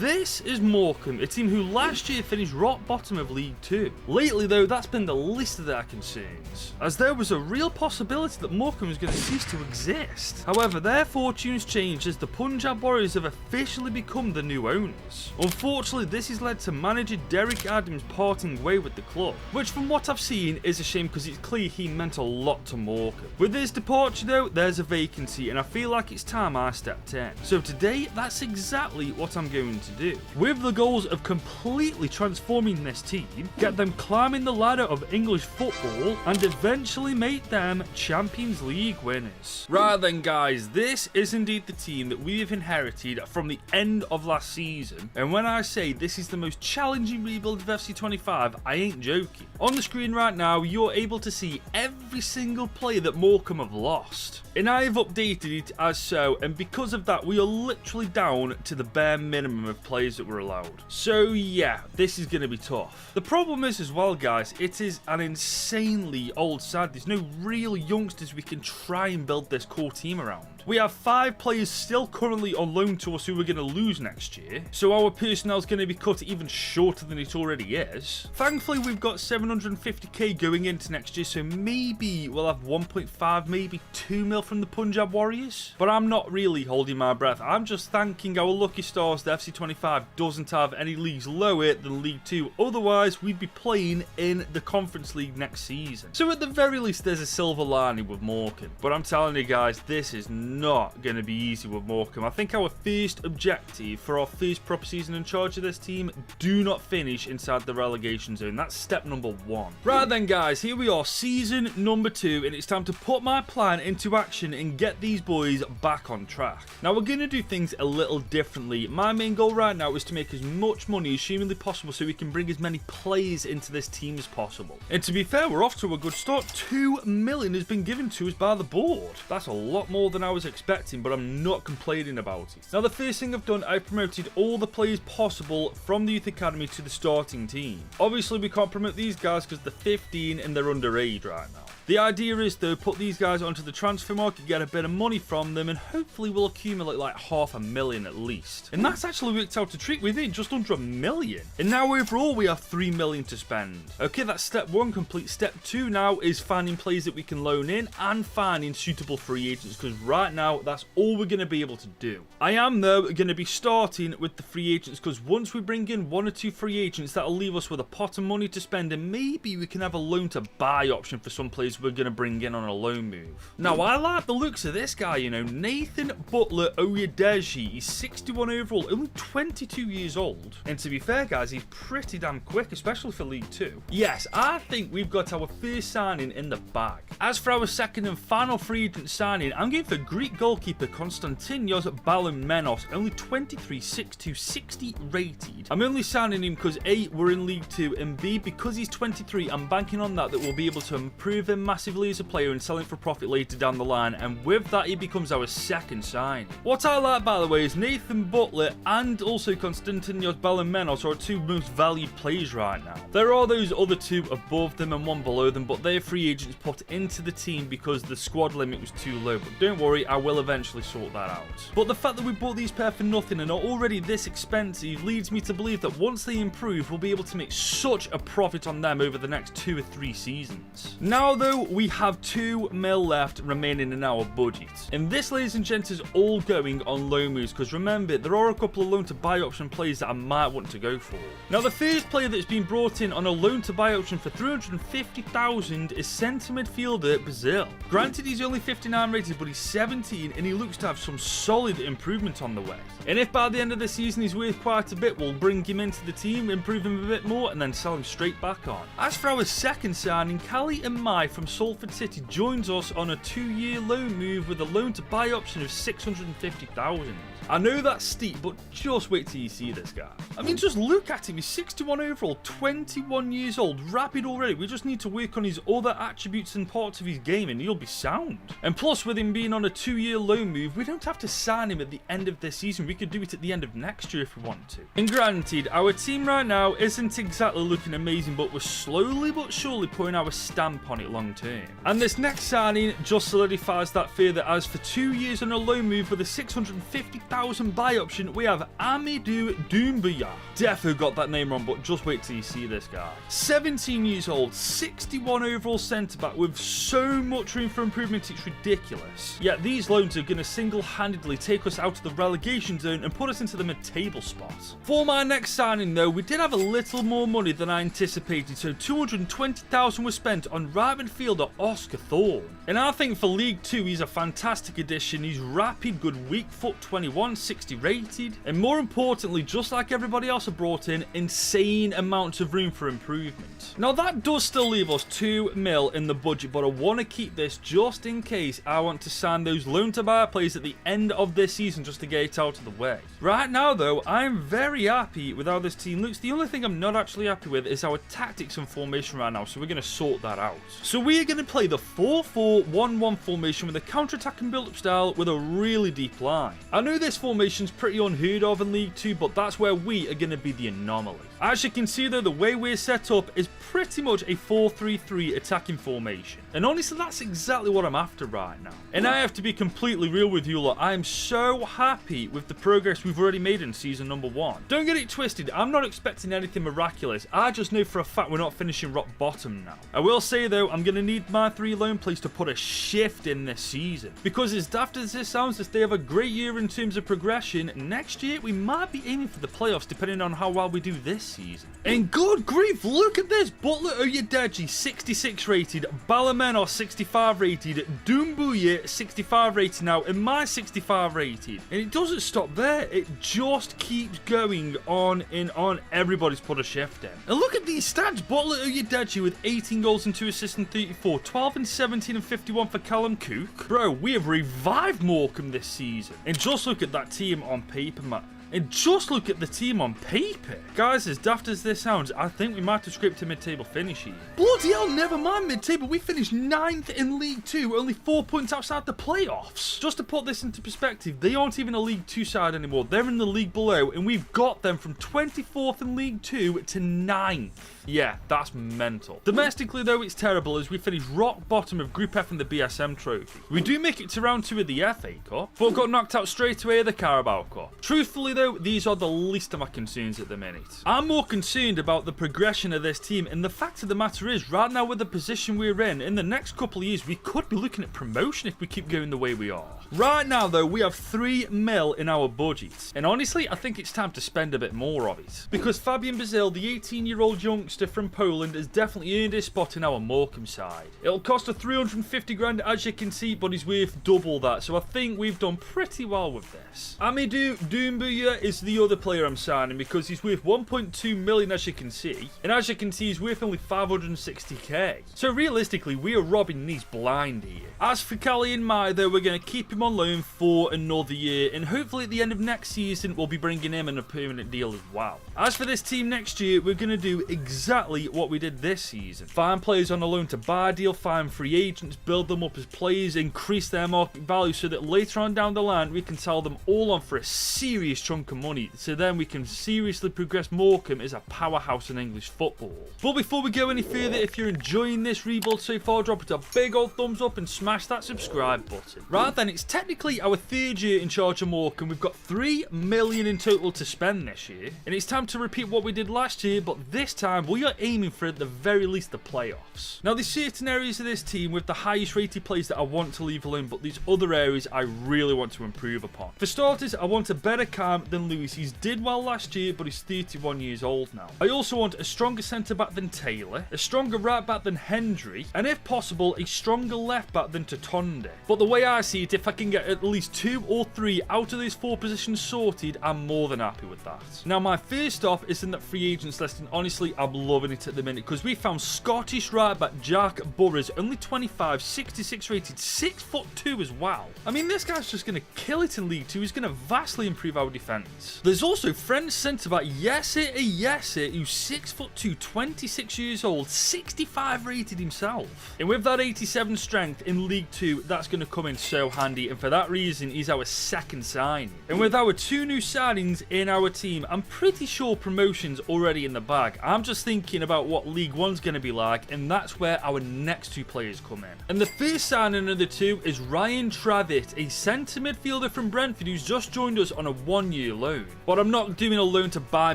This is Morecambe, a team who last year finished rock bottom of League 2. Lately though, that's been the least of their concerns, as there was a real possibility that Morecambe was going to cease to exist. However, their fortunes changed as the Punjab Warriors have officially become the new owners. Unfortunately, this has led to manager Derek Adams parting way with the club, which from what I've seen is a shame because it's clear he meant a lot to Morecambe. With his departure though, there's a vacancy and I feel like it's time I stepped in. So today, that's exactly what I'm going to do, with the goals of completely transforming this team, get them climbing the ladder of English football, and eventually make them Champions League winners. Right then guys, this is indeed the team that we have inherited from the end of last season, and when I say this is the most challenging rebuild of FC25, I ain't joking. On the screen right now, you're able to see every single player that Morecambe have lost, and I have updated it as so, and because of that we are literally down to the bare minimum of players that were allowed. So yeah, this is going to be tough. The problem is as well guys, it is an insanely old side. There's no real youngsters we can try and build this core team around. We have 5 players still currently on loan to us who we're going to lose next year, so our personnel is going to be cut even shorter than it already is. Thankfully we've got 750k going into next year, so maybe we'll have 1.5, maybe 2 mil from the Punjab Warriors. But I'm not really holding my breath. I'm just thanking our lucky stars that FC25 doesn't have any leagues lower than League 2, otherwise we'd be playing in the Conference League next season. So at the very least there's a silver lining with Morecambe, but I'm telling you guys, this is not going to be easy with Morecambe. I think our first objective for our first proper season in charge of this team, do not finish inside the relegation zone. That's step number 1. Right then guys, here we are, season number 2, and it's time to put my plan into action and get these boys back on track. Now we're going to do things a little differently. My main goal right now is to make as much money as humanly possible so we can bring as many players into this team as possible. And to be fair, we're off to a good start. 2 million has been given to us by the board. That's a lot more than I was expecting, but I'm not complaining about it. Now the first thing I've done, I've promoted all the players possible from the youth academy to the starting team. Obviously we can't promote these guys because they're 15 and they're underage right now. The idea is though, put these guys onto the transfer market, get a bit of money from them, and hopefully we'll accumulate like $500,000 at least. And that's actually worked out a treat with it, just under $1 million. And now overall we have $3 million to spend. Okay, that's step 1 complete. Step 2 now is finding players that we can loan in and finding suitable free agents, because right now that's all we're going to be able to do. I am though going to be starting with the free agents, because once we bring in 1 or 2 free agents, that'll leave us with a pot of money to spend, and maybe we can have a loan to buy option for some players we're going to bring in on a loan move. Now I like the looks of this guy, you know, Nathan Butler Oyedeji. He's 61 overall, only 22 years old, and to be fair guys, he's pretty damn quick, especially for League 2. Yes, I think we've got our first signing in the bag. As for our second and final free agent signing, I'm going for Greek goalkeeper Konstantinos Balamenos, only 23, 6'2", 60 rated. I'm only signing him because A, we're in League 2, and B, because he's 23, I'm banking on that we'll be able to improve him massively as a player and sell him for profit later down the line, and with that he becomes our second sign. What I like by the way is Nathan Butler and also Konstantinos Balamenos are our 2 most valued players right now. There are those other 2 above them and 1 below them, but they're free agents put into the team because the squad limit was too low, but don't worry, I will eventually sort that out. But the fact that we bought these pair for nothing and are already this expensive leads me to believe that once they improve, we'll be able to make such a profit on them over the next 2 or 3 seasons. Now though, we have 2 mil left remaining in our budget, and this, ladies and gents, is all going on loan moves, because remember, there are a couple of loan to buy option players that I might want to go for. Now the first player that's been brought in on a loan to buy option for 350,000 is centre midfielder Brazil. Granted, he's only 59 rated, but he's 17 and he looks to have some solid improvement on the way. And if by the end of the season he's worth quite a bit, we'll bring him into the team, improve him a bit more, and then sell him straight back on. As for our second signing, Callie and Mai from Salford City joins us on a 2-year loan move with a loan to buy option of 650,000. I know that's steep, but just wait till you see this guy. I mean, just look at him. He's 61 overall, 21 years old, rapid already. We just need to work on his other attributes and parts of his game and he'll be sound. And plus, with him being on a 2-year loan move, we don't have to sign him at the end of this season. We could do it at the end of next year if we want to. And granted, our team right now isn't exactly looking amazing, but we're slowly but surely putting our stamp on it long term. And this next signing just solidifies that further, as for 2 years on a loan move with a 650,000 30,000 buy option, we have Amidou Doumbouya. Defo got that name wrong, but just wait till you see this guy. 17 years old, 61 overall centre-back with so much room for improvement, it's ridiculous. Yet these loans are going to single-handedly take us out of the relegation zone and put us into the mid-table spot. For my next signing though, we did have a little more money than I anticipated, so 220,000 was spent on right midfielder Oscar Thorne. And I think for League 2 he's a fantastic addition. He's rapid, good, weak foot, 21, 60 rated, and more importantly, just like everybody else I brought in, insane amounts of room for improvement. Now that does still leave us 2 mil in the budget, but I want to keep this just in case I want to sign those loan to buy players at the end of this season just to get it out of the way. Right now though, I'm very happy with how this team looks. The only thing I'm not actually happy with is our tactics and formation right now, so we're going to sort that out. So we are going to play the 4-4-1-1 formation with a counter-attack and build-up style with a really deep line. I know this formation's pretty unheard of in League 2, but that's where we are going to be the anomaly. As you can see though, the way we're set up is pretty much a 4-3-3 attacking formation. And honestly, that's exactly what I'm after right now. And I have to be completely real with you lot, I am so happy with the progress we've already made in season number 1. Don't get it twisted, I'm not expecting anything miraculous. I just know for a fact we're not finishing rock bottom now. I will say though, I'm going to need my 3 loan players to put a shift in this season. Because as daft as this sounds, if they have a great year in terms of progression, next year we might be aiming for the playoffs depending on how well we do this season. And good grief, look at this. Butler Oyedeji 66 rated, Balameno 65 rated, Doumbouya 65 rated now, and my 65 rated. And it doesn't stop there, it just keeps going on and on. Everybody's put a shift in. And look at these stats. Butler Oyedeji with 18 goals and 2 assists and 34, 12 and 17 and 51 for Callum Cook. Bro, we have revived Morecambe this season. And just look at that team on paper, man. And just look at the team on paper. Guys, as daft as this sounds, I think we might have scraped a mid-table finish here. Bloody hell, never mind mid-table. We finished 9th in League 2, only 4 points outside the playoffs. Just to put this into perspective, they aren't even a League 2 side anymore. They're in the league below, and we've got them from 24th in League 2 to 9th. Yeah, that's mental. Domestically though, it's terrible as we finish rock bottom of Group F in the BSM trophy. We do make it to round 2 of the FA Cup, but got knocked out straight away of the Carabao Cup. Truthfully though, these are the least of my concerns at the minute. I'm more concerned about the progression of this team, and the fact of the matter is, right now with the position we're in the next couple of years, we could be looking at promotion if we keep going the way we are. Right now though, we have 3 mil in our budget, and honestly, I think it's time to spend a bit more of it. Because Fabian Bazil, the 18-year-old youngster from Poland, has definitely earned his spot in our Morecambe side. It'll cost us 350 grand as you can see, but he's worth double that, so I think we've done pretty well with this. Amidou Doumbouya is the other player I'm signing because he's worth 1.2 million as you can see, and as you can see he's worth only 560k. So realistically, we are robbing these blind here. As for Cali and Mai though, we're going to keep him on loan for another year, and hopefully at the end of next season we'll be bringing him in a permanent deal as well. As for this team next year, we're going to do exactly what we did this season. Find players on a loan to buy deal, find free agents, build them up as players, increase their market value so that later on down the line we can sell them all on for a serious chunk of money, so then we can seriously progress Morecambe as a powerhouse in English football. But before we go any further, if you're enjoying this rebuild so far, drop it a big old thumbs up and smash that subscribe button. Right then, it's technically our 3rd year in charge of Morecambe. We've got 3 million in total to spend this year, and it's time to repeat what we did last year, but this time we are aiming for at the very least the playoffs. Now there's certain areas of this team with the highest rated players that I want to leave alone, but these other areas I really want to improve upon. For starters, I want a better cam than Lewis. He's did well last year, but he's 31 years old now. I also want a stronger centre back than Taylor, a stronger right back than Hendry, and if possible a stronger left back than Tatonde. But the way I see it, if I can get at least 2 or 3 out of those 4 positions sorted, I'm more than happy with that. Now my first off is in that free agents list, and honestly I'm loving it at the minute because we found Scottish right back Jack Burrows, only 25, 66 rated, 6'2" as well. I mean, this guy's just going to kill it in League 2. He's going to vastly improve our defence defence. There's also French centre-back Yesser Yesser, who's 6'2", 26 years old, 65 rated himself. And with that 87 strength in League 2, that's going to come in so handy, and for that reason, he's our second signing. And with our 2 new signings in our team, I'm pretty sure promotion's already in the bag. I'm just thinking about what League 1's going to be like, and that's where our next 2 players come in. And the first signing of the 2 is Ryan Travitt, a centre midfielder from Brentford who's just joined us on a 1-year loan. But I'm not doing a loan to buy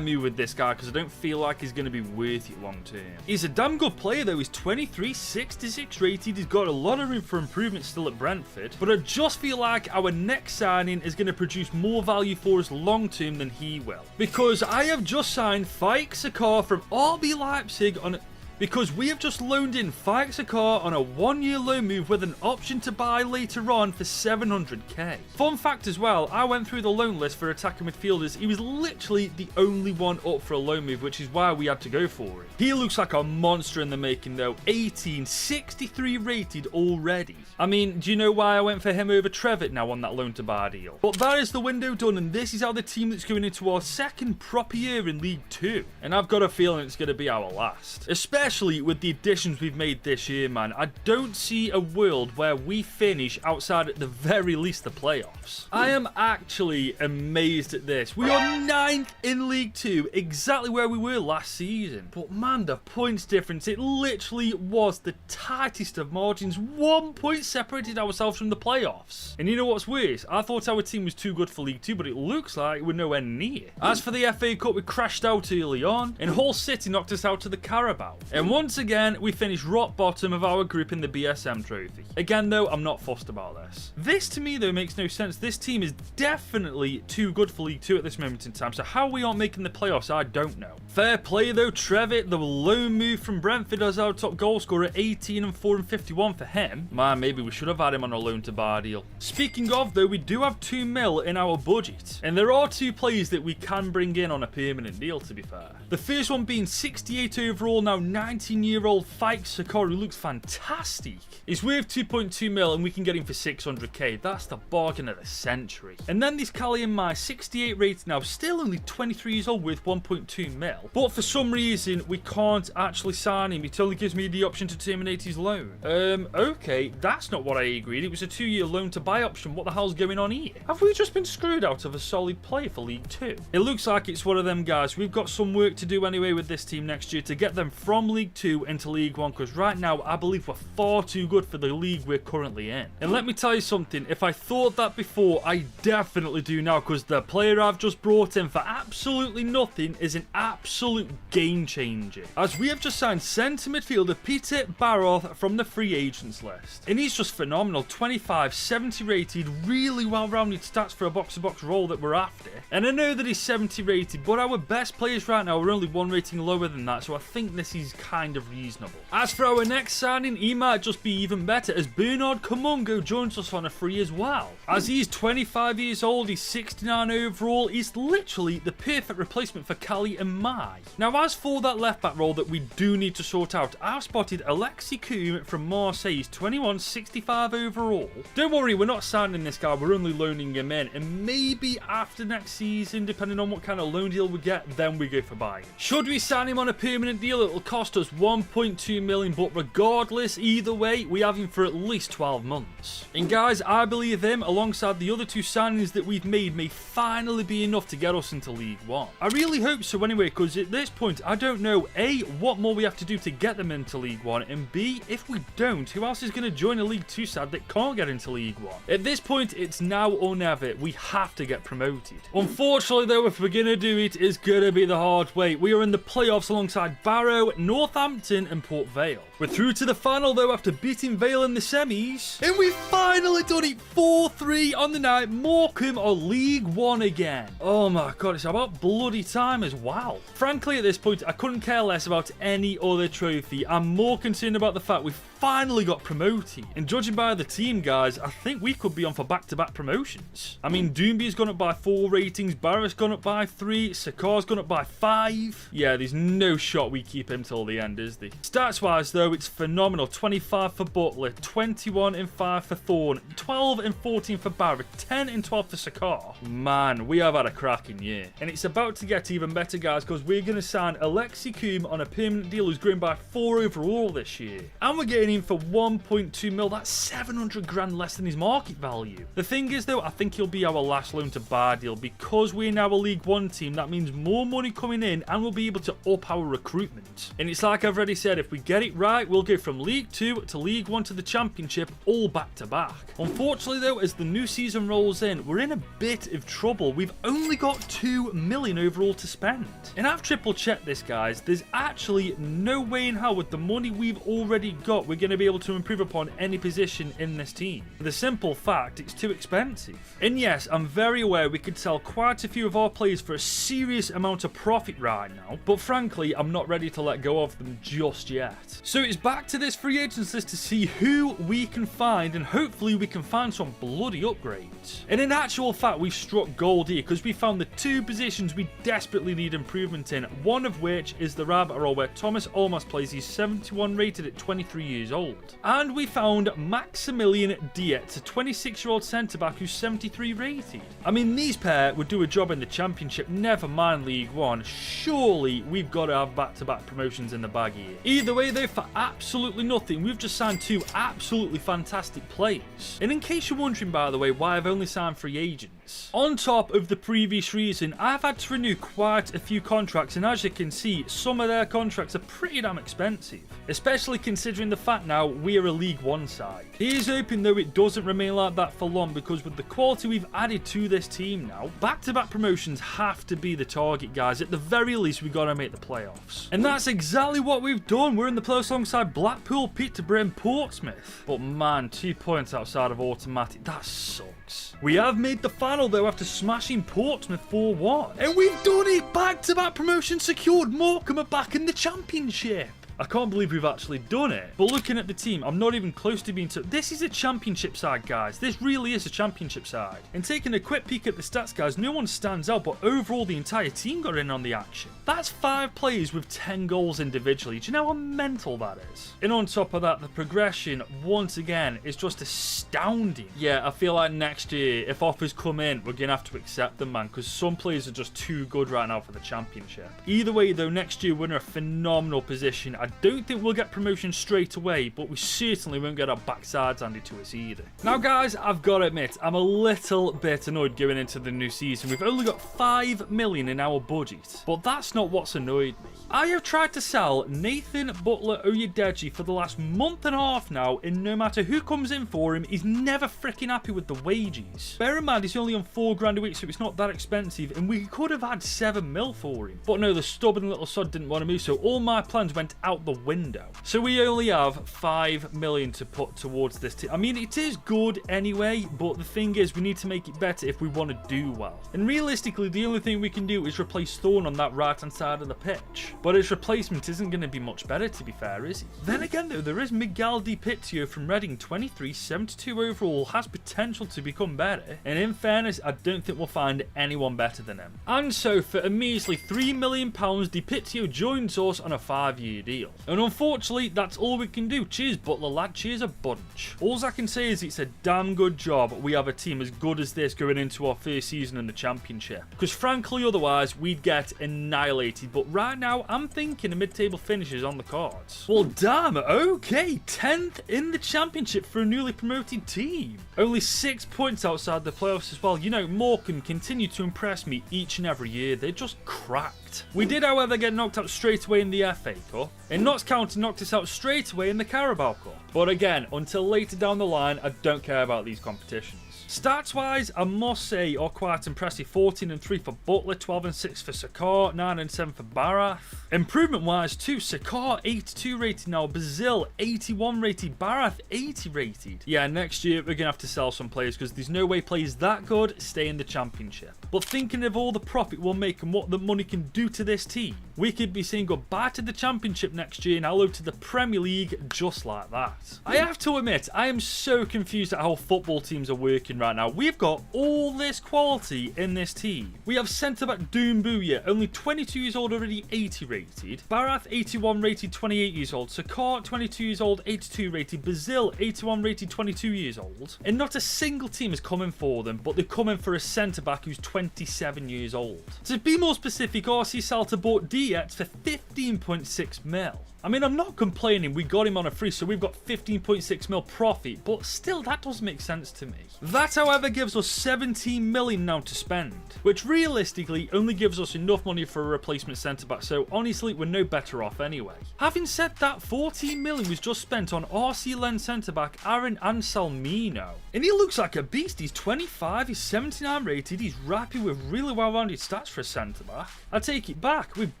move with this guy because I don't feel like he's going to be worth it long term. He's a damn good player though. He's 23, 66 rated. He's got a lot of room for improvement still at Brentford. But I just feel like our next signing is going to produce more value for us long term than he will. Because I have just signed Faik Sakar from RB Leipzig on because we have just loaned in Faik Sakar on a 1-year loan move with an option to buy later on for 700k. Fun fact as well, I went through the loan list for attacking midfielders. He was literally the only one up for a loan move, which is why we had to go for it. He looks like a monster in the making though. 18, 63 rated already. I mean, do you know why I went for him over Trevitt now on that loan to buy deal? But that is the window done, and this is how the team that's going into our second proper year in League 2. And I've got a feeling it's going to be our last. Especially with the additions we've made this year, man. I don't see a world where we finish outside at the very least the playoffs. I am actually amazed at this. We are 9th in League 2, exactly where we were last season. But man, the points difference, it literally was the tightest of margins. 1 point separated ourselves from the playoffs. And you know what's worse? I thought our team was too good for League 2, but it looks like we're nowhere near. As for the FA Cup, we crashed out early on, and Hull City knocked us out to the Carabao. And once again, we finished rock bottom of our group in the BSM trophy. Again though, I'm not fussed about this. This to me though makes no sense. This team is definitely too good for League 2 at this moment in time, so how we aren't making the playoffs, I don't know. Fair play though, Trevitt, the loan move from Brentford as our top goal scorer, 18 and 4 and 51 for him. Man, maybe we should have had him on a loan to buy deal. Speaking of though, we do have 2 mil in our budget, and there are 2 players that we can bring in on a permanent deal, to be fair. The first one being 68 overall, now 19-year-old Faik Sakar, who looks fantastic. He's worth 2.2 mil and we can get him for 600k. That's the bargain of the century. And then there's Callie and my 68 rated now, still only 23 years old, worth 1.2 mil. But for some reason, we can't actually sign him. It only gives me the option to terminate his loan. Okay, that's not what I agreed. It was a 2-year loan to buy option. What the hell's going on here? Have we just been screwed out of a solid player for League 2? It looks like it's one of them guys. We've got some work to do anyway with this team next year to get them from League 2 into League 1, because right now I believe we're far too good for the league we're currently in. And let me tell you something, if I thought that before, I definitely do now, because the player I've just brought in for absolutely nothing is an absolute game changer. As we have just signed centre midfielder Peter Baroth from the free agents list. And he's just phenomenal. 25, 70 rated, really well-rounded stats for a box-to-box role that we're after. And I know that he's 70 rated, but our best players right now are only 1 rating lower than that, so I think this is kind of reasonable. As for our next signing, he might just be even better, as Bernard Kamungo joins us on a free as well. As he's 25 years old, he's 69 overall, he's literally the perfect replacement for Callie and Mai. Now as for that left back role that we do need to sort out, I've spotted Alexi Koum from Marseille. He's 21, 65 overall. Don't worry, we're not signing this guy, we're only loaning him in, and maybe after next season, depending on what kind of loan deal we get, then we go for buying. Should we sign him on a permanent deal, it'll cost us 1.2 million, but regardless, either way, we have him for at least 12 months. And guys, I believe him, alongside the other 2 signings that we've made, may finally be enough to get us into League 1. I really hope so anyway, because at this point, I don't know, A, what more we have to do to get them into League 1, and B, if we don't, who else is going to join a League 2 side that can't get into League 1? At this point, it's now or never. We have to get promoted. Unfortunately though, if we're going to do it, it's going to be the hard way. We are in the playoffs alongside Barrow, Northampton and Port Vale. We're through to the final though after beating Vale in the semis. And we've finally done it, 4-3 on the night. Morecambe are League 1 again. Oh my god, it's about bloody time as well. Frankly, at this point, I couldn't care less about any other trophy. I'm more concerned about the fact we've finally got promoted. And judging by the team, guys, I think we could be on for back-to-back promotions. I mean, Doomby's gone up by 4 ratings, Barrett's gone up by 3, Sakar's gone up by 5. Yeah, there's no shot we keep him till the end, is they? Stats-wise, though, it's phenomenal. 25 for Butler, 21 and 5 for Thorne, 12 and 14 for Barrett, 10 and 12 for Sakar. Man, we have had a cracking year. And it's about to get even better, guys, because we're going to sign Alexi Coombe on a permanent deal who's growing by 4 overall this year. And we're getting him for 1.2 mil. That's 700 grand less than his market value. The thing is, though, I think he'll be our last loan to buy deal because we're now a League One team. That means more money coming in and we'll be able to up our recruitment. And it's like I've already said, if we get it right, we'll go from League 2 to League 1 to the Championship all back to back. Unfortunately, though, as the new season rolls in, we're in a bit of trouble. We've only got 2 million overall to spend. And I've triple checked this, guys. There's actually no way in hell with the money we've already got we're going to be able to improve upon any position in this team. For the simple fact, it's too expensive. And yes, I'm very aware we could sell quite a few of our players for a serious amount of profit right now, but frankly, I'm not ready to let go of them just yet. So it's back to this free agents list to see who we can find, and hopefully we can find some bloody upgrades. And in actual fact, we've struck gold here because we found the 2 positions we desperately need improvement in, one of which is the rabbit role where Thomas Olmos plays. He's 71 rated at 23 years old. And we found Maximilian Dietz, a 26-year-old centre-back who's 73 rated. I mean, these pair would do a job in the Championship, never mind League One. Surely we've got to have back-to-back promotions in the bag here. Either way, though, for absolutely nothing, we've just signed 2 absolutely fantastic players. And in case you're wondering, by the way, why I've only signed free agents, on top of the previous reason, I've had to renew quite a few contracts, and as you can see, some of their contracts are pretty damn expensive, especially considering the fact now we are a League One side. Here's hoping, though, it doesn't remain like that for long, because with the quality we've added to this team now, back-to-back promotions have to be the target, guys. At the very least, we got to make the playoffs. And that's exactly what we've done. We're in the playoffs alongside Blackpool, Peterborough and Portsmouth. But man, 2 points outside of automatic, that sucks. We have made the final, though, after smashing Portsmouth 4-1. And we've done it! Back-to-back promotion secured. Morecambe are back in the Championship. I can't believe we've actually done it. But looking at the team, I'm not even close to being... This is a Championship side, guys. This really is a Championship side. And taking a quick peek at the stats, guys, no one stands out, but overall the entire team got in on the action. That's 5 players with 10 goals individually. Do you know how mental that is? And on top of that, the progression, once again, is just astounding. Yeah, I feel like next year, if offers come in, we're going to have to accept them, man, because some players are just too good right now for the Championship. Either way, though, next year we're in a phenomenal position. I don't think we'll get promotion straight away, but we certainly won't get our backsides handed to us either. Now, guys, I've got to admit, I'm a little bit annoyed going into the new season. We've only got 5 million in our budget, but that's not what's annoyed me. I have tried to sell Nathan Butler Oyedeji for the last month and a half now, and no matter who comes in for him, he's never freaking happy with the wages. Bear in mind, he's only on 4 grand a week, so it's not that expensive, and we could have had 7 mil for him. But no, the stubborn little sod didn't want to move, so all my plans went out the window. So we only have 5 million to put towards this team. I mean, it is good anyway, but the thing is, we need to make it better if we want to do well. And realistically, the only thing we can do is replace Thorne on that right-hand side of the pitch. But his replacement isn't going to be much better, to be fair, is he? Then again, though, there is Miguel Di Pizzio from Reading, 23, 72 overall, has potential to become better. And in fairness, I don't think we'll find anyone better than him. And so, for a measly £3 million, Di Pizzio joins us on a 5-year deal. And unfortunately, that's all we can do. Cheers, Butler lad. Cheers a bunch. All I can say is it's a damn good job we have a team as good as this going into our first season in the Championship. Because frankly, otherwise, we'd get annihilated. But right now, I'm thinking a mid-table finish is on the cards. Well, damn. Okay, 10th in the Championship for a newly promoted team. Only 6 points outside the playoffs as well. You know, Morecambe continue to impress me each and every year. They're just cracked. We did, however, get knocked out straight away in the FA Cup. And Notts County knocked us out straight away in the Carabao Cup. But again, until later down the line, I don't care about these competitions. Stats-wise, I must say, are quite impressive. 14 and 3 for Butler, 12 and 6 for Sakar, 9 and 7 for Barath. Improvement-wise, too, Sakar 82 rated now, Bazil 81 rated, Barath 80 rated. Yeah, next year we're going to have to sell some players because there's no way players that good stay in the Championship. But thinking of all the profit we'll make and what the money can do to this team, we could be saying goodbye to the Championship next year and hello to the Premier League just like that. I have to admit, I am so confused at how football teams are working thinking right now. We've got all this quality in this team. We have centre-back Doumbouya, only 22 years old, already 80 rated. Barath, 81 rated, 28 years old. Sakar, 22 years old, 82 rated. Bazil, 81 rated, 22 years old. And not a single team is coming for them, but they're coming for a centre-back who's 27 years old. To be more specific, RC Salta bought Dietz for 15.6 mil. I mean, I'm not complaining, we got him on a free, so we've got 15.6 mil profit, but still, that doesn't make sense to me. That, however, gives us 17 million now to spend, which realistically only gives us enough money for a replacement centre-back, so honestly, we're no better off anyway. Having said that, 14 million was just spent on RC Lens centre-back Aaron Anselmino, and he looks like a beast. He's 25, he's 79 rated, he's rapid with really well-rounded stats for a centre-back. I take it back, we've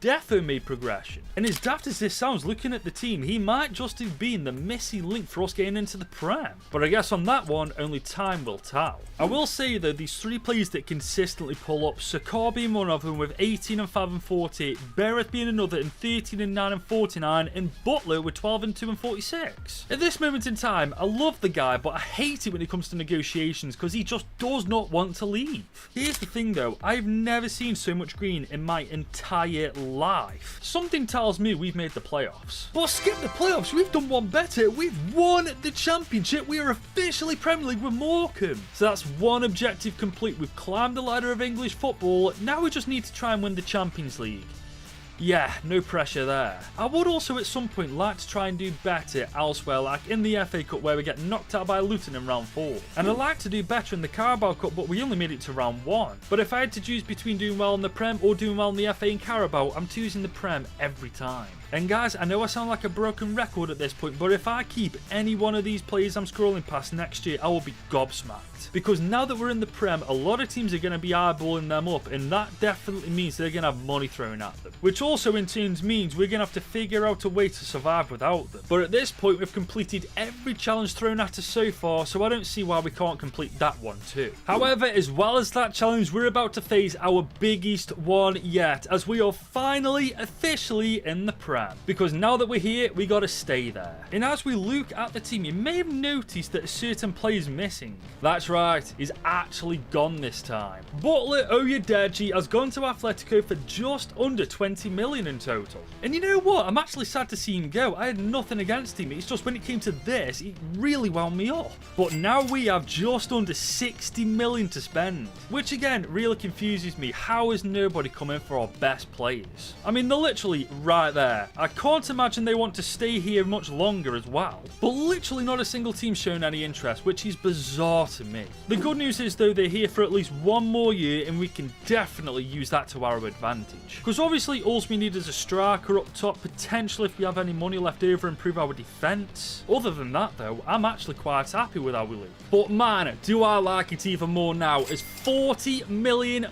defo made progression, and as daft as this sounds, looking at the team, he might just have been the missing link for us getting into the Prem. But I guess on that one, only time will tell. I will say though, these three players that consistently pull up, Sakar being one of them with 18 and 5 and 48, Bereth being another and 13 and 9 and 49, and Butler with 12 and 2 and 46. At this moment in time, I love the guy, but I hate it when it comes to negotiations because he just does not want to leave. Here's the thing though, I've never seen so much green in my entire life. Something tells me we've made the playoffs. But skip the playoffs, we've done one better. We've won the championship. We are officially Premier League with Morecambe. So that's one objective complete. We've climbed the ladder of English football. Now we just need to try and win the Champions League. Yeah, no pressure there. I would also at some point like to try and do better elsewhere, like in the FA Cup where we get knocked out by Luton in round 4. And I'd like to do better in the Carabao Cup, but we only made it to round 1. But if I had to choose between doing well in the Prem or doing well in the FA and Carabao, I'm choosing the Prem every time. And guys, I know I sound like a broken record at this point, but if I keep any one of these players I'm scrolling past next year, I will be gobsmacked. Because now that we're in the Prem, a lot of teams are going to be eyeballing them up, and that definitely means they're going to have money thrown at them. Which also in turn means we're going to have to figure out a way to survive without them. But at this point, we've completed every challenge thrown at us so far, so I don't see why we can't complete that one too. However, as well as that challenge, we're about to face our biggest one yet, as we are finally officially in the Prem. Because now that we're here, we got to stay there. And as we look at the team, you may have noticed that a certain player's missing. That's right, he's actually gone this time. Butler Oyedeji has gone to Atletico for just under 20 million in total. And you know what? I'm actually sad to see him go. I had nothing against him. It's just when it came to this, it really wound me up. But now we have just under 60 million to spend. Which again, really confuses me. How is nobody coming for our best players? I mean, they're literally right there. I can't imagine they want to stay here much longer as well. But literally not a single team shown any interest, which is bizarre to me. The good news is though, they're here for at least one more year, and we can definitely use that to our advantage. Because obviously all we need is a striker up top, potentially if we have any money left over, improve our defence. Other than that though, I'm actually quite happy with our league. But man, do I like it even more now, as £40 million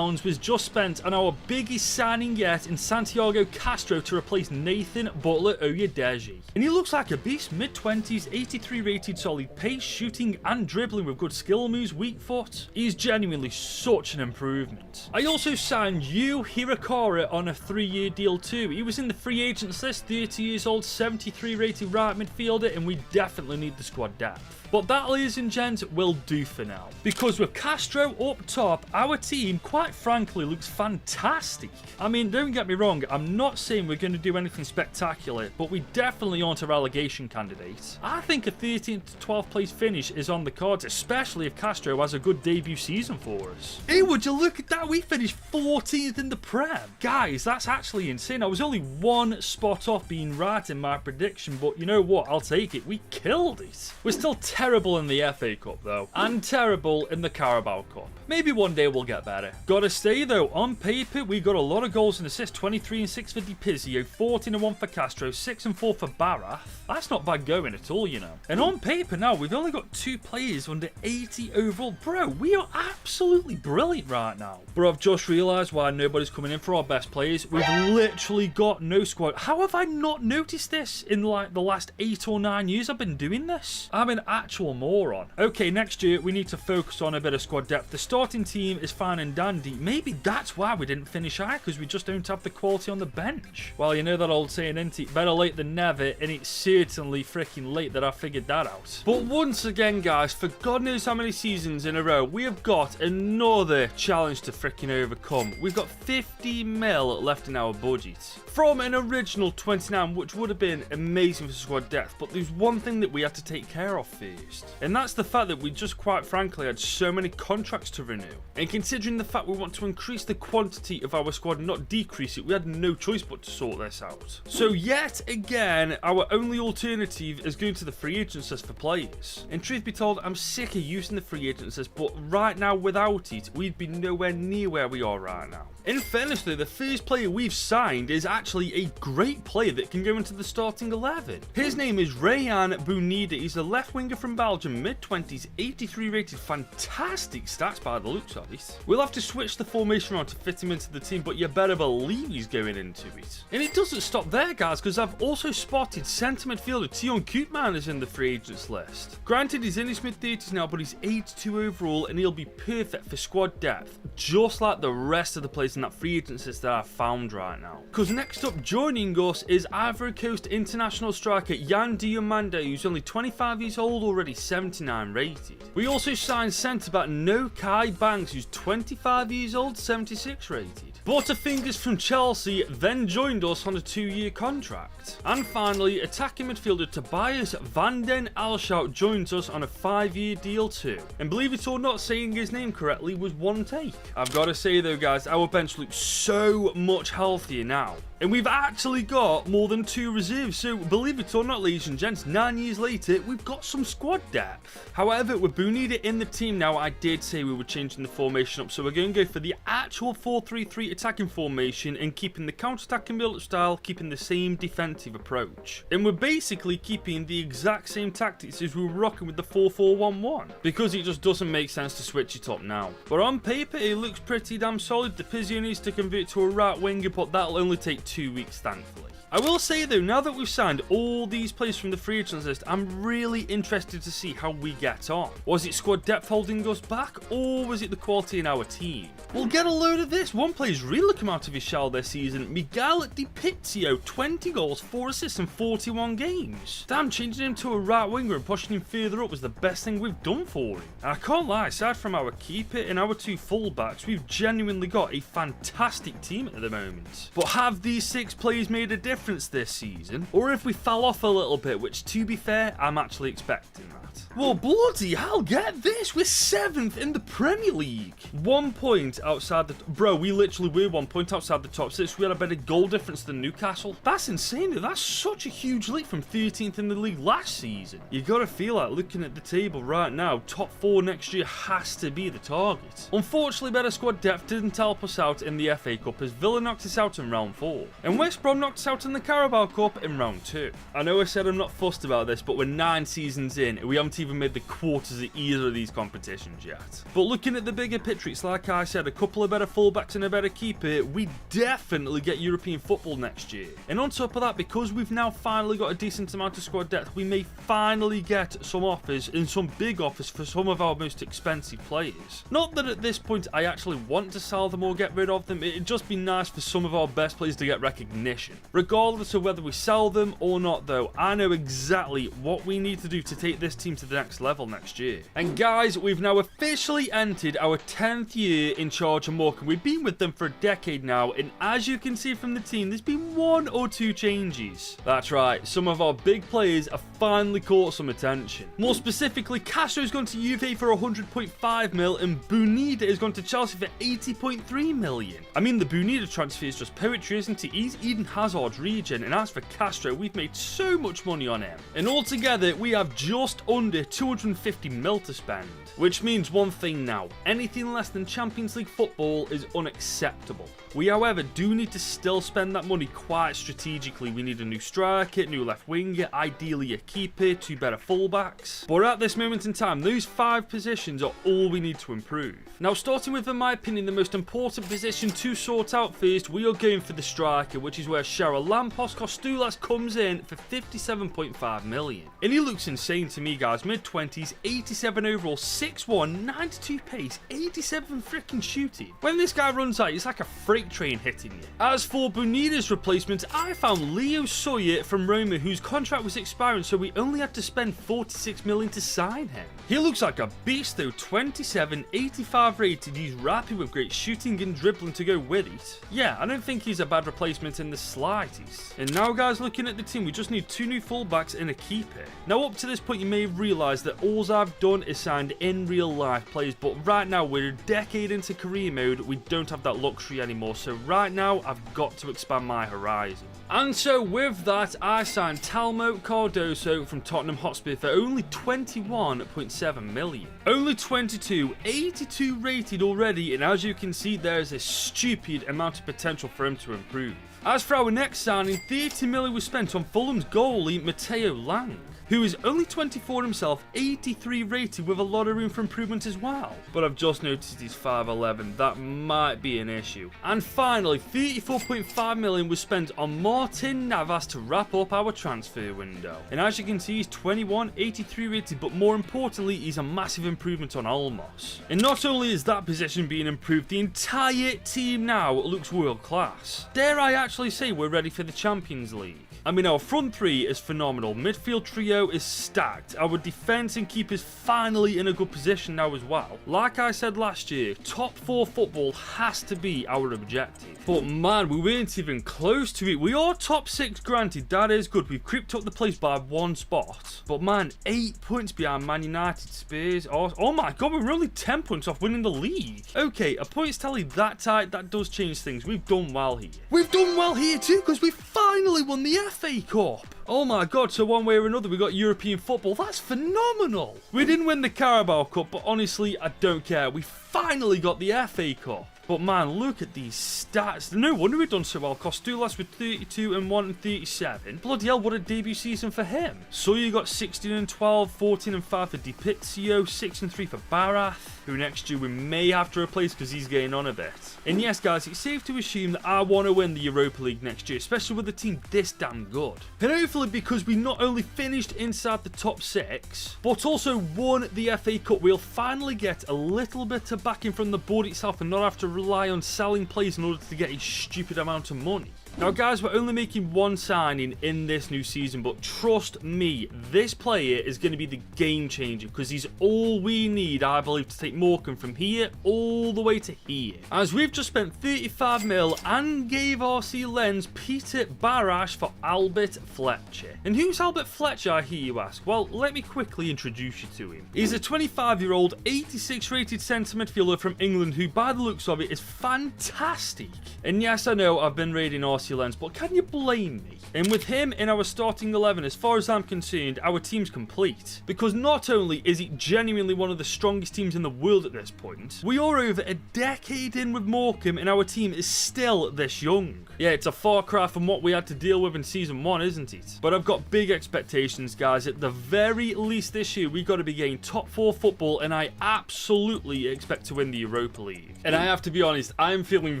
was just spent on our biggest signing yet in Santiago Castro to replace Nathan Butler Oyedeji. And he looks like a beast, mid-20s, 83 rated, solid pace, shooting and dribbling with good skill moves, weak foot. He's genuinely such an improvement. I also signed Yu Hirakara on a 3-year deal too. He was in the free agents list, 30 years old, 73 rated right midfielder, and we definitely need the squad depth. But that, ladies and gents, will do for now. Because with Castro up top, our team, quite frankly, looks fantastic. I mean, don't get me wrong, I'm not saying we're going to do anything spectacular, but we definitely aren't a relegation candidate. I think a 13th to 12th place finish is on the cards, especially if Castro has a good debut season for us. Hey, would you look at that? We finished 14th in the Prem. Guys, that's actually insane. I was only one spot off being right in my prediction, but you know what? I'll take it. We killed it. We're still terrible in the FA Cup though, and terrible in the Carabao Cup. Maybe one day we'll get better. Gotta say though, on paper we got a lot of goals and assists, 23 and 6 for Di Pizzio, 14 and 1 for Castro, 6 and 4 for Barath. That's not bad going at all, you know. And on paper now, we've only got 2 players under 80 overall. Bro, we are absolutely brilliant right now. Bro, I've just realised why nobody's coming in for our best players. We've literally got no squad. How have I not noticed this in like the last 8 or 9 years I've been doing this? I'm an actual moron. Okay, next year we need to focus on a bit of squad depth. The starting team is fine and dandy. Maybe that's why we didn't finish high, because we just don't have the quality on the bench. Well, you know that old saying, isn't it? Better late than never, and it's certainly freaking late that I figured that out. But once again, guys, for God knows how many seasons in a row, we have got another challenge to freaking overcome. We've got 50 mil left in our budget from an original 29, which would have been amazing for squad depth, but there's one thing that we had to take care of first, and that's the fact that we just quite frankly had so many contracts to renew. And considering the fact we want to increase the quantity of our squad and not decrease it, we had no choice but to sort this out. So yet again, our only alternative is going to the free agents list for players. And truth be told, I'm sick of using the free agents list, but right now without it, we'd be nowhere near where we are right now. In fairness though, the first player we've signed is actually a great player that can go into the starting 11. His name is Rayan Bounida. He's a left winger from Belgium, mid-20s, 83 rated, fantastic stats by the looks of it. We'll have to switch the formation around to fit him into the team, but you better believe he's going into it. And it doesn't stop there, guys, because I've also spotted centre midfielder Tion Koopman is in the free agents list. Granted, he's in his mid-30s now, but he's 82 overall, and he'll be perfect for squad depth, just like the rest of the players in that free agents list that I found right now. Because next up joining us is Ivory Coast international striker Yan Diomande, who's only 25 years old, already 79 rated. We also signed centre back No Kai Banks, who's 25 years old, 76 rated. Butterfingers from Chelsea then joined us on a 2-year contract. And finally, attacking midfielder Tobias van den Alshout joins us on a 5-year deal too. And believe it or not, saying his name correctly was one take. I've got to say though, guys, our bench looks so much healthier now. And we've actually got more than 2 reserves, so believe it or not, ladies and gents, 9 years later, we've got some squad depth. However, with Bounida in the team now, I did say we were changing the formation up, so we're going to go for the actual 4-3-3 attacking formation and keeping the counter-attacking build-up style, keeping the same defensive approach. And we're basically keeping the exact same tactics as we were rocking with the 4-4-1-1, because it just doesn't make sense to switch it up now. But on paper, it looks pretty damn solid. The Pizio needs to convert to a right winger, but that'll only take 2 weeks, thankfully. I will say though, now that we've signed all these players from the free agents list, I'm really interested to see how we get on. Was it squad depth holding us back, or was it the quality in our team? We'll get a load of this. One player's really come out of his shell this season. Miguel Di Pizio, 20 goals, 4 assists in 41 games. Damn, changing him to a right winger and pushing him further up was the best thing we've done for him. And I can't lie, aside from our keeper and our 2 fullbacks, we've genuinely got a fantastic team at the moment. But have these 6 players made a difference this season, or if we fell off a little bit, which to be fair, I'm actually expecting that. Well, bloody hell, get this, we're 7th in the Premier League. 1 point outside the... Bro, we literally were 1 point outside the top 6. We had a better goal difference than Newcastle. That's insane, though. That's such a huge leap from 13th in the league last season. You gotta feel like, looking at the table right now, top 4 next year has to be the target. Unfortunately, better squad depth didn't help us out in the FA Cup, as Villa knocked us out in round 4. And West Brom knocked us out in the Carabao Cup in round 2. I know I said I'm not fussed about this, but we're 9 seasons in, and we haven't even made the quarters of either of these competitions yet. But looking at the bigger picture, it's like I said, a couple of better fullbacks and a better keeper, we definitely get European football next year. And on top of that, because we've now finally got a decent amount of squad depth, we may finally get some offers, and some big offers for some of our most expensive players. Not that at this point I actually want to sell them or get rid of them, it'd just be nice for some of our best players to get recognition. Regardless of whether we sell them or not though, I know exactly what we need to do to take this team to the next level next year. And guys, we've now officially entered our 10th year in charge of Morecambe. We've been with them for a decade now, and as you can see from the team, there's been 1 or 2 changes. That's right, some of our big players have finally caught some attention. More specifically, Castro's gone to Juve for 100.5 mil, and Bounida is gone to Chelsea for 80.3 million. I mean, the Bounida transfer is just poetry, isn't it? He's Eden Hazard's regen, and as for Castro, we've made so much money on him. And altogether, we have just under 250 mil to spend. Which means one thing now, anything less than Champions League football is unacceptable. acceptable. We, however, do need to still spend that money quite strategically. We need a new striker, new left winger, ideally a keeper, 2 better fullbacks. But at this moment in time, those 5 positions are all we need to improve. Now, starting with, in my opinion, the most important position to sort out first, we are going for the striker, which is where Charalampos Kostoulas comes in for 57.5 million. And he looks insane to me, guys. Mid-20s, 87 overall, 6'1", 92 pace, 87 freaking shooting. When this guy runs out, it's like a freight train hitting you. As for Bonida's replacement, I found Leo Sawyer from Roma, whose contract was expiring, so we only had to spend 46 million to sign him. He looks like a beast though, 27, 85 rated, he's rapid with great shooting and dribbling to go with it. Yeah, I don't think he's a bad replacement in the slightest. And now, guys, looking at the team, we just need 2 new fullbacks and a keeper. Now, up to this point, you may have realised that all I've done is signed in real life players, but right now we're a decade into career mode, we don't have that luxury anymore, so right now I've got to expand my horizon. And so with that, I signed Telmo Cardoso from Tottenham Hotspur for only 21.7 million. Only 22, 82 rated already, and as you can see, there's a stupid amount of potential for him to improve. As for our next signing, 30 million was spent on Fulham's goalie Matteo Lang, who is only 24 himself, 83 rated with a lot of room for improvement as well. But I've just noticed he's 5'11", that might be an issue. And finally, 34.5 million was spent on Martin Navas to wrap up our transfer window. And as you can see, he's 21, 83 rated, but more importantly, he's a massive improvement on Olmos. And not only is that position being improved, the entire team now looks world class. Dare I actually say we're ready for the Champions League? I mean, our front 3 is phenomenal, midfield trio is stacked, our defence and keepers finally in a good position now as well. Like I said last year, top 4 football has to be our objective. But man, we weren't even close to it. We are top 6 granted, that is good, we've creeped up the place by 1 spot. But man, 8 points behind Man United, Spurs, oh my god, we're only 10 points off winning the league. Okay, a points tally that tight, that does change things, we've done well here. We've done well here too, because we finally won the FA Cup. Oh my god, so one way or another we got European football. That's phenomenal. We didn't win the Carabao Cup, but honestly, I don't care. We finally got the FA Cup. But man, look at these stats. No wonder we've done so well. Kostoulas with 32 and 1 and 37. Bloody hell, what a debut season for him. So you got 16 and 12, 14 and 5 for Dipizio, 6 and 3 for Barath, who next year we may have to replace because he's getting on a bit. And yes, guys, it's safe to assume that I want to win the Europa League next year, especially with a team this damn good. And hopefully because we not only finished inside the top 6, but also won the FA Cup, we'll finally get a little bit of backing from the board itself and not have to rely on selling players in order to get a stupid amount of money. Now guys, we're only making 1 signing in this new season, but trust me, this player is going to be the game changer because he's all we need, I believe, to take Morecambe from here all the way to here. As we've just spent 35 mil and gave RC Lens Peter Barash for Albert Fletcher. And who's Albert Fletcher, I hear you ask? Well, let me quickly introduce you to him. He's a 25-year-old, 86 rated centre midfielder from England who, by the looks of it, is fantastic. And yes, I know I've been raiding RC Lens, but can you blame me? And with him in our starting 11, as far as I'm concerned, our team's complete. Because not only is it genuinely one of the strongest teams in the world at this point, we are over a decade in with Morecambe and our team is still this young. Yeah, it's a far cry from what we had to deal with in Season 1, isn't it? But I've got big expectations, guys. At the very least this year, we've got to be getting top 4 football, and I absolutely expect to win the Europa League. And I have to be honest, I'm feeling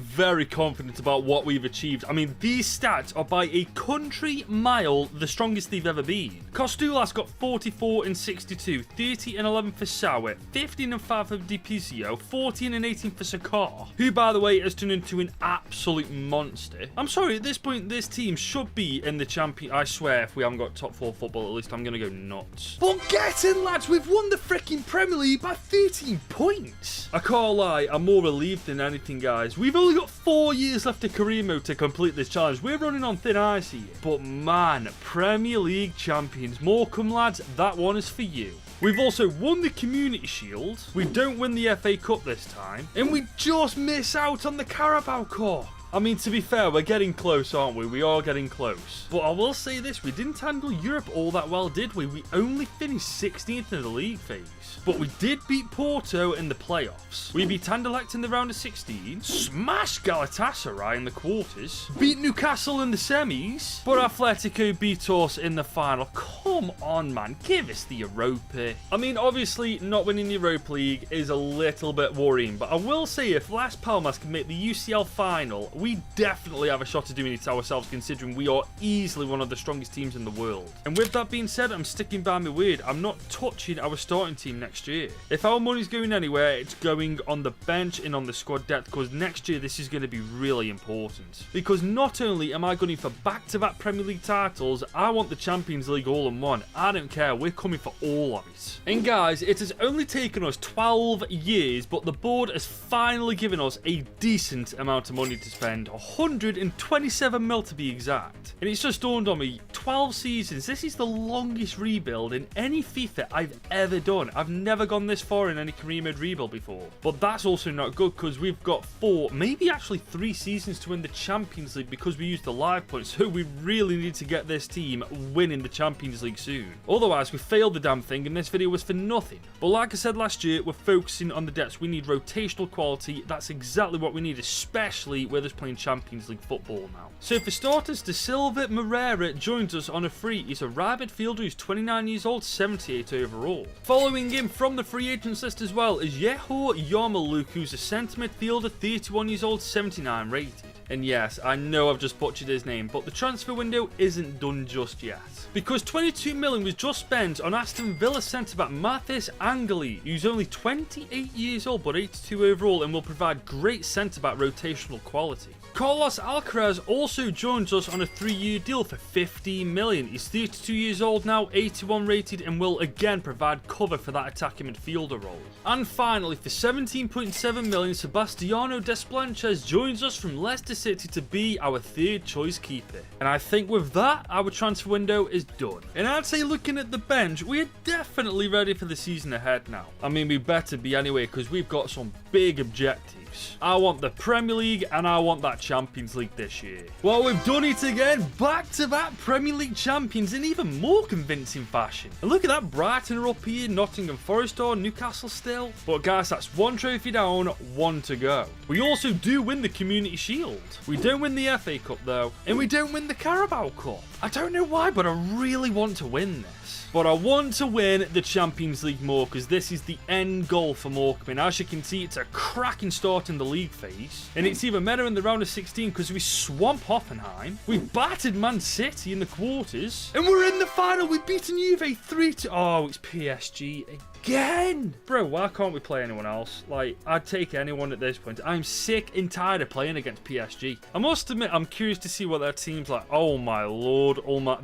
very confident about what we've achieved. I mean, these stats are by a country mile the strongest they've ever been. Kostoulas got 44 and 62, 30 and 11 for Sauer, 15 and 5 for Dipizio, 14 and 18 for Sakar, who by the way has turned into an absolute monster. I'm sorry, at this point this team should be in the champion. I swear, if we haven't got top 4 football at least, I'm going to go nuts. But get in, lads, we've won the freaking Premier League by 13 points. I can't lie, I'm more relieved than anything, guys. We've only got 4 years left of career mode to complete this challenge. We're running on thin ice here. But man, Premier League champions. Morecambe, lads, that one is for you. We've also won the Community Shield. We don't win the FA Cup this time. And we just miss out on the Carabao Cup. I mean, to be fair, we're getting close, aren't we? We are getting close. But I will say this, we didn't handle Europe all that well, did we? We only finished 16th in the league phase. But we did beat Porto in the playoffs. We beat Anderlecht in the round of 16. Smashed Galatasaray in the quarters. Beat Newcastle in the semis. But Atletico beat us in the final. Come on, man. Give us the Europa. I mean, obviously, not winning the Europa League is a little bit worrying. But I will say, if Las Palmas can make the UCL final, we definitely have a shot at doing it ourselves, considering we are easily one of the strongest teams in the world. And with that being said, I'm sticking by my word. I'm not touching our starting team next year. If our money's going anywhere, it's going on the bench and on the squad depth, because next year this is going to be really important. Because not only am I gunning for back-to-back Premier League titles, I want the Champions League all in one. I don't care, we're coming for all of it. And guys, it has only taken us 12 years, but the board has finally given us a decent amount of money to spend, 127 mil to be exact. And it's just dawned on me, 12 seasons, this is the longest rebuild in any FIFA I've ever done. I've never gone this far in any career mode rebuild before. But that's also not good, because we've got 4, maybe actually 3 seasons to win the Champions League, because we used the live points. So we really need to get this team winning the Champions League soon. Otherwise, we failed the damn thing and this video was for nothing. But like I said last year, we're focusing on the depths. We need rotational quality. That's exactly what we need, especially with us playing Champions League football now. So for starters, De Silva Moreira joins us on a free. He's a right midfielder who's 29 years old, 78 overall. Following him from the free agents list as well is Yeho Yarmouk, who's a centre midfielder, 31 years old, 79 rated. And yes, I know I've just butchered his name, but the transfer window isn't done just yet. Because 22 million was just spent on Aston Villa centre-back Mathis Angeli, who's only 28 years old but 82 overall and will provide great centre-back rotational quality. Carlos Alcaraz also joins us on a 3-year deal for 15 million. He's 32 years old now, 81 rated, and will again provide cover for that attacking midfielder role. And finally, for 17.7 million, Sebastiano Desplanches joins us from Leicester City to be our 3rd choice keeper. And I think with that, our transfer window is done. And I'd say, looking at the bench, we're definitely ready for the season ahead now. I mean, we better be anyway, because we've got some big objectives. I want the Premier League and I want that Champions League this year. Well, we've done it again. Back-to-back Premier League champions in even more convincing fashion. And look at that, Brighton are up here, Nottingham Forest or Newcastle still. But guys, that's 1 trophy down, 1 to go. We also do win the Community Shield. We don't win the FA Cup though, and we don't win the Carabao Cup. I don't know why, but I really want to win this. But I want to win the Champions League more, because this is the end goal for Morecambe. And as you can see, it's a cracking start in the league phase. And it's even better in the round of 16 because we swamp Hoffenheim. We battered Man City in the quarters. And we're in the final. We've beaten Juve 3-2. Oh, it's PSG again. Bro, why can't we play anyone else? Like, I'd take anyone at this point. I'm sick and tired of playing against PSG. I must admit, I'm curious to see what their team's like. Oh my lord. Oh my...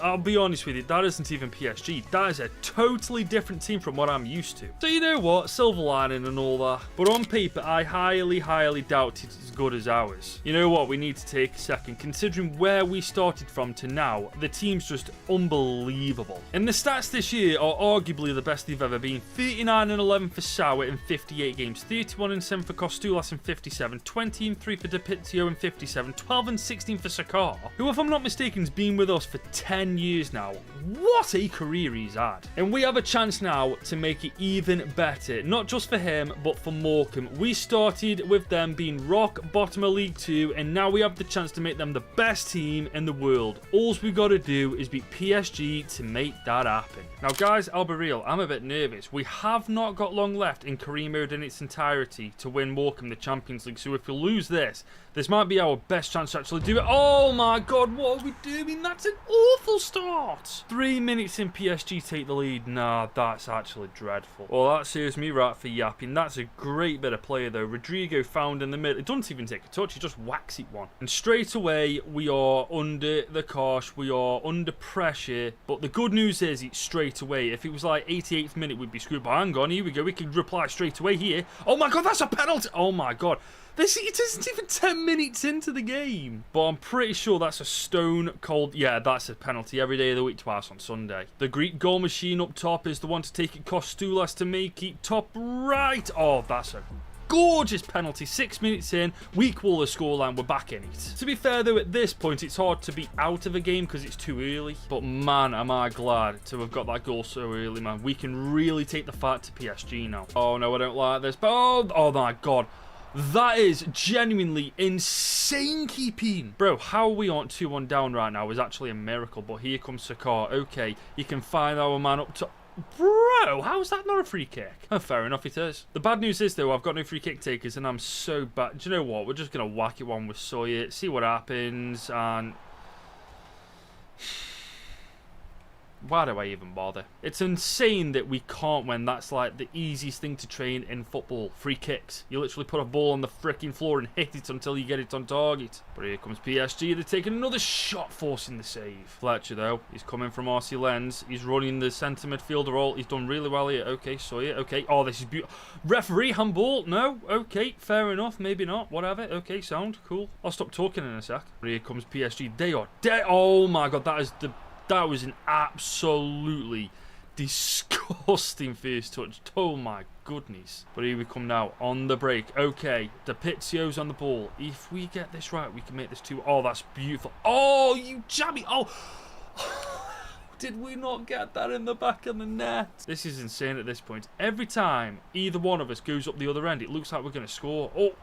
I'll be honest with you, that isn't even PSG. That is a totally different team from what I'm used to. So you know what? Silver lining and all that. But on paper, I highly doubt it's as good as ours. You know what? We need to take a second. Considering where we started from to now, the team's just unbelievable. And the stats this year are arguably the best they've ever been. 39 and 11 for Sauer in 58 games. 31 and 7 for Kostoulas in 57. 20 and 3 for Depitio in 57. 12 and 16 for Sakar, who, if I'm not mistaken, has been with us for 10 years now. What a career he's had. And we have a chance now to make it even better. Not just for him, but for Morecambe. We started with them being rock bottom of League 2, and now we have the chance to make them the best team in the world. All we got to do is beat PSG to make that happen. Now guys, I'll be real, I'm a bit nervous. We have not got long left in career mode in its entirety to win Morecambe the Champions League, so if we lose this might be our best chance to actually do it. Oh my god, what are we doing? That's an awful start. 3 minutes in, PSG take the lead. Nah, that's actually dreadful. Well, that serves me right for yapping. That's a great bit of play though. Rodrigo found in the middle. It doesn't even take a touch, he just whacks it one. And straight away, we are under the cosh. We are under pressure. But the good news is it's straight away. If it was like 88th minute, we'd be screwed. But hang on, here we go. We can reply straight away here. Oh my god, that's a penalty. Oh my god. It isn't even 10 minutes into the game. But I'm pretty sure that's a stone cold... Yeah, that's a penalty every day of the week, twice on Sunday. The Greek goal machine up top is the one to take it. Kostoulas to make it top right. Oh, that's a gorgeous penalty. 6 minutes in, we equal the scoreline, we're back in it. To be fair though, at this point, it's hard to be out of a game because it's too early. But man, am I glad to have got that goal so early, man. We can really take the fight to PSG now. Oh no, I don't like this. Oh my God. That is genuinely insane keeping. Bro, how we aren't 2-1 down right now is actually a miracle. But here comes Sakar. Okay, you can find our man up to... Bro, how is that not a free kick? Oh, fair enough, it is. The bad news is, though, I've got no free kick takers and I'm so bad. Do you know what? We're just going to whack it one with Sawyer, see what happens, and... Why do I even bother? It's insane that we can't win. That's like the easiest thing to train in football. Free kicks. You literally put a ball on the freaking floor and hit it until you get it on target. But here comes PSG. They're taking another shot, forcing the save. Fletcher, though, he's coming from RC Lens. He's running the centre midfielder role. He's done really well here. Okay, Sawyer. Okay. Oh, this is beautiful. Referee, handball? No? Okay, fair enough. Maybe not. Whatever. Okay, sound. Cool. I'll stop talking in a sec. But here comes PSG. They are dead. Oh, my God. That was an absolutely disgusting first touch. Oh my goodness. But here we come now on the break. Okay, DePizio's on the ball. If we get this right, we can make this 2. Oh, that's beautiful. Oh, you jammy. Oh. Did we not get that in the back of the net? This is insane at this point. Every time either one of us goes up the other end, it looks like we're going to score. Oh.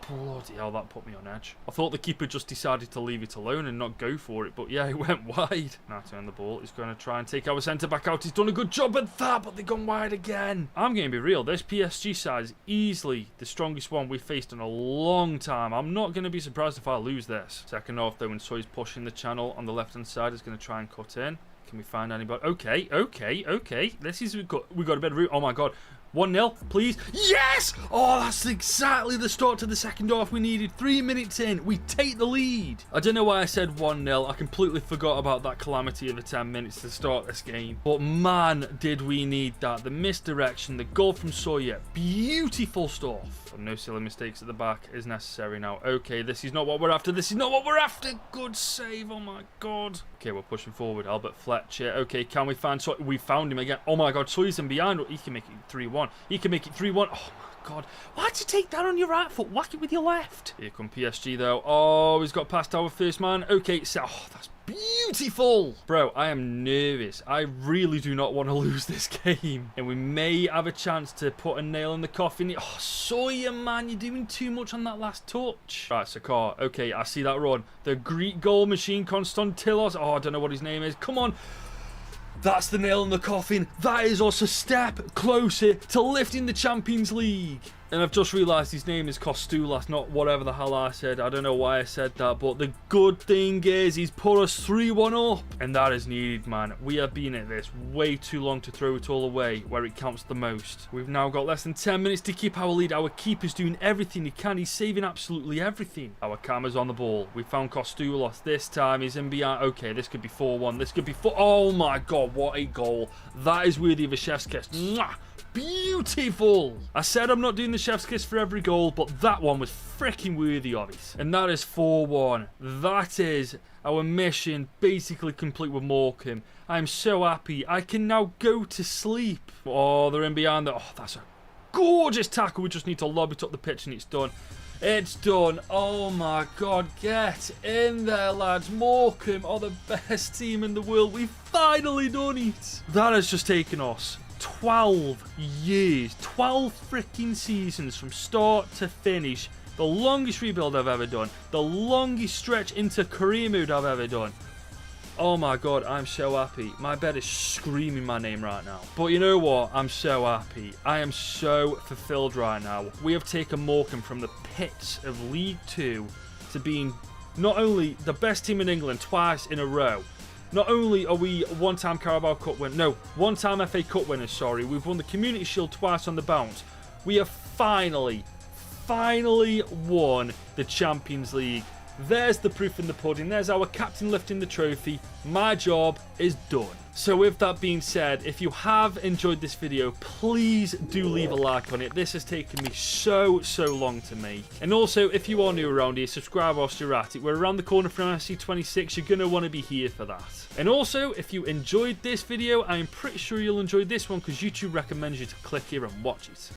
Bloody hell, that put me on edge. I thought the keeper just decided to leave it alone and not go for it, but yeah, it went wide. Now turn the ball. He's going to try and take our centre-back out. He's done a good job at that, but they've gone wide again. I'm going to be real. This PSG side is easily the strongest one we've faced in a long time. I'm not going to be surprised if I lose this. Second half, though, when Soy's pushing the channel on the left-hand side, is going to try and cut in. Can we find anybody? Okay. This is... we got a better route. Oh, my God. 1-0, please. Yes! Oh, that's exactly the start to the second half we needed. 3 minutes in, we take the lead. I don't know why I said 1-0. I completely forgot about that calamity of the 10 minutes to start this game. But man, did we need that. The misdirection, the goal from Sawyer. Beautiful stuff. But no silly mistakes at the back is necessary now. Okay, this is not what we're after. This is not what we're after. Good save. Oh, my God. Okay, we're pushing forward. Albert Fletcher. Okay, can we find Sawyer? We found him again. Oh, my God. Sawyer's in behind. He can make it 3-1. He can make it 3-1. Oh, my God. Why'd you take that on your right foot? Whack it with your left. Here come PSG, though. Oh, he's got past our first man. Okay, so... Oh, that's beautiful. Bro, I am nervous. I really do not want to lose this game. And we may have a chance to put a nail in the coffin. Oh, Sawyer, man, you're doing too much on that last touch. Right, Sakar. Okay, I see that run. The Greek goal machine, Konstantinos. Oh, I don't know what his name is. Come on. That's the nail in the coffin. That is us a step closer to lifting the Champions League. And I've just realised his name is Kostoulas, not whatever the hell I said. I don't know why I said that, but the good thing is he's put us 3-1 up. And that is needed, man. We have been at this way too long to throw it all away where it counts the most. We've now got less than 10 minutes to keep our lead. Our keeper's doing everything he can. He's saving absolutely everything. Our camera's on the ball. We found Kostoulas. This time he's in behind. Okay, this could be 4-1. This could be 4... Oh, my God, what a goal. That is worthy of a chef's kiss. Mwah! Beautiful. I said I'm not doing the chef's kiss for every goal, but that one was freaking worthy of it. And that is 4-1. That is our mission basically complete with Morecambe. I'm so happy. I can now go to sleep. Oh, they're in behind. Oh, that's a gorgeous tackle. We just need to lob it up the pitch and it's done. It's done. Oh my God, get in there, lads. Morecambe are the best team in the world. We've finally done it. That has just taken us 12 years, 12 freaking seasons from start to finish. The longest rebuild I've ever done. The longest stretch into career mode I've ever done. Oh my God, I'm so happy. My bed is screaming my name right now. But you know what? I'm so happy. I am so fulfilled right now. We have taken Morecambe from the pits of League 2 to being not only the best team in England twice in a row. Not only are we one-time Carabao Cup winners, no, one-time FA Cup winners, sorry. We've won the Community Shield twice on the bounce. We have finally won the Champions League. There's the proof in the pudding. There's our captain lifting the trophy. My job is done. So with that being said, if you have enjoyed this video, please do leave a like on it. This has taken me so long to make. And also, if you are new around here, subscribe whilst you're at it. We're around the corner from FC26. You're going to want to be here for that. And also, if you enjoyed this video, I'm pretty sure you'll enjoy this one because YouTube recommends you to click here and watch it.